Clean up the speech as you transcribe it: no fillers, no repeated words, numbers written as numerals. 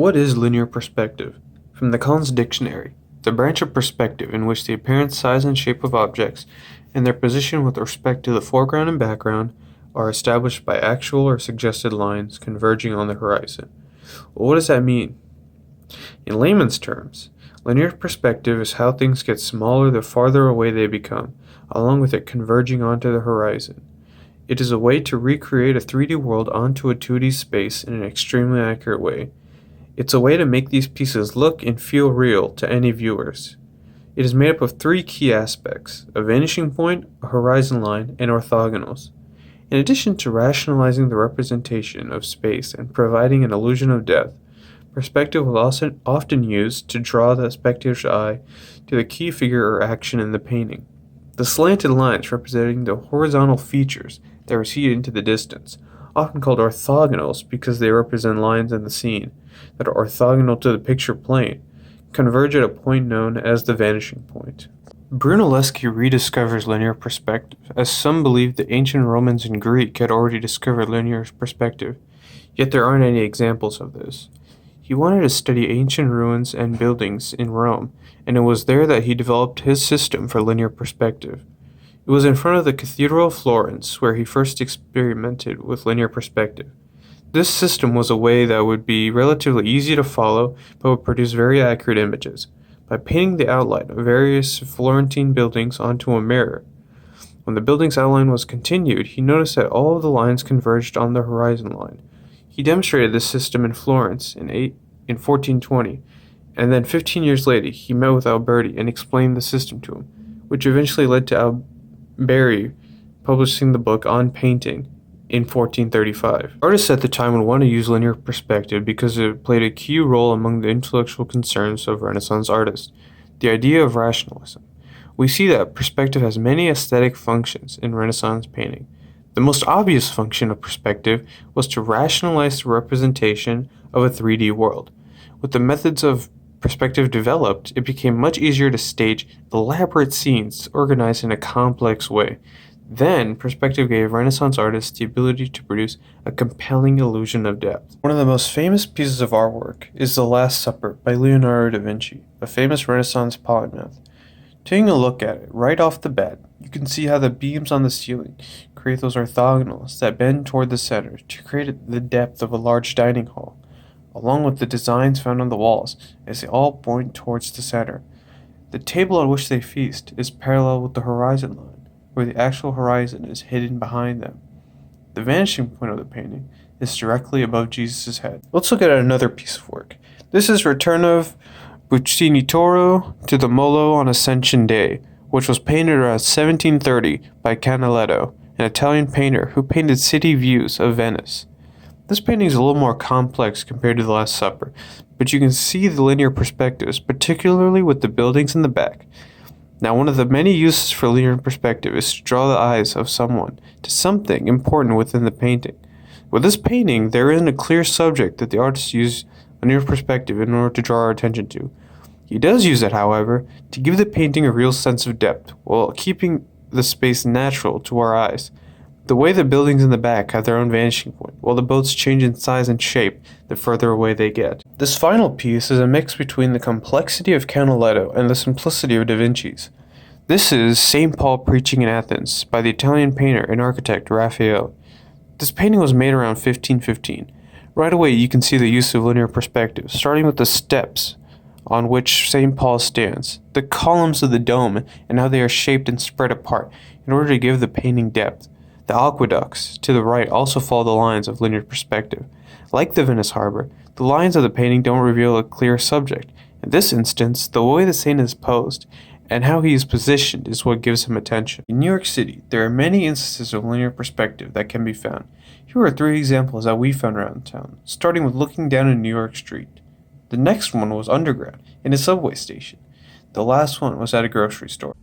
What is linear perspective? From the Collins Dictionary, the branch of perspective in which the apparent size and shape of objects and their position with respect to the foreground and background are established by actual or suggested lines converging on the horizon. Well, what does that mean? In layman's terms, linear perspective is how things get smaller the farther away they become, along with it converging onto the horizon. It is a way to recreate a 3D world onto a 2D space in an extremely accurate way. It's a way to make these pieces look and feel real to any viewers. It is made up of three key aspects: a vanishing point, a horizon line, and orthogonals. In addition to rationalizing the representation of space and providing an illusion of depth, perspective was also often used to draw the spectator's eye to the key figure or action in the painting. The slanted lines representing the horizontal features that recede into the distance, often called orthogonals because they represent lines in the scene that are orthogonal to the picture plane, converge at a point known as the vanishing point. Brunelleschi rediscovers linear perspective, as some believe the ancient Romans and Greek had already discovered linear perspective, yet there aren't any examples of this. He wanted to study ancient ruins and buildings in Rome, and it was there that he developed his system for linear perspective. It was in front of the Cathedral of Florence where he first experimented with linear perspective. This system was a way that would be relatively easy to follow but would produce very accurate images, by painting the outline of various Florentine buildings onto a mirror. When the building's outline was continued, he noticed that all of the lines converged on the horizon line. He demonstrated this system in Florence in 1420, and then 15 years later he met with Alberti and explained the system to him, which eventually led to Alberti publishing the book On Painting in 1435. Artists at the time would want to use linear perspective because it played a key role among the intellectual concerns of Renaissance artists, the idea of rationalism. We see that perspective has many aesthetic functions in Renaissance painting. The most obvious function of perspective was to rationalize the representation of a 3D world. With the methods of perspective developed, it became much easier to stage elaborate scenes organized in a complex way. Then, perspective gave Renaissance artists the ability to produce a compelling illusion of depth. One of the most famous pieces of artwork is The Last Supper by Leonardo da Vinci, a famous Renaissance polymath. Taking a look at it right off the bat, you can see how the beams on the ceiling create those orthogonals that bend toward the center to create the depth of a large dining hall, along with the designs found on the walls as they all point towards the center. The table on which they feast is parallel with the horizon line, where the actual horizon is hidden behind them. The vanishing point of the painting is directly above Jesus' head. Let's look at another piece of work. This is Return of Buccinitoro to the Molo on Ascension Day, which was painted around 1730 by Canaletto, an Italian painter who painted city views of Venice. This painting is a little more complex compared to The Last Supper, but you can see the linear perspectives, particularly with the buildings in the back. Now, one of the many uses for linear perspective is to draw the eyes of someone to something important within the painting. With this painting, there isn't a clear subject that the artist used linear perspective in order to draw our attention to. He does use it, however, to give the painting a real sense of depth, while keeping the space natural to our eyes. The way the buildings in the back have their own vanishing point, while the boats change in size and shape the further away they get. This final piece is a mix between the complexity of Canaletto and the simplicity of Da Vinci's. This is St. Paul Preaching in Athens by the Italian painter and architect Raphael. This painting was made around 1515. Right away you can see the use of linear perspective, starting with the steps on which St. Paul stands, the columns of the dome, and how they are shaped and spread apart in order to give the painting depth. The aqueducts to the right also follow the lines of linear perspective. Like the Venice harbor, the lines of the painting don't reveal a clear subject. In this instance, the way the saint is posed and how he is positioned is what gives him attention. In New York City, there are many instances of linear perspective that can be found. Here are three examples that we found around town, starting with looking down a New York street. The next one was underground, in a subway station. The last one was at a grocery store.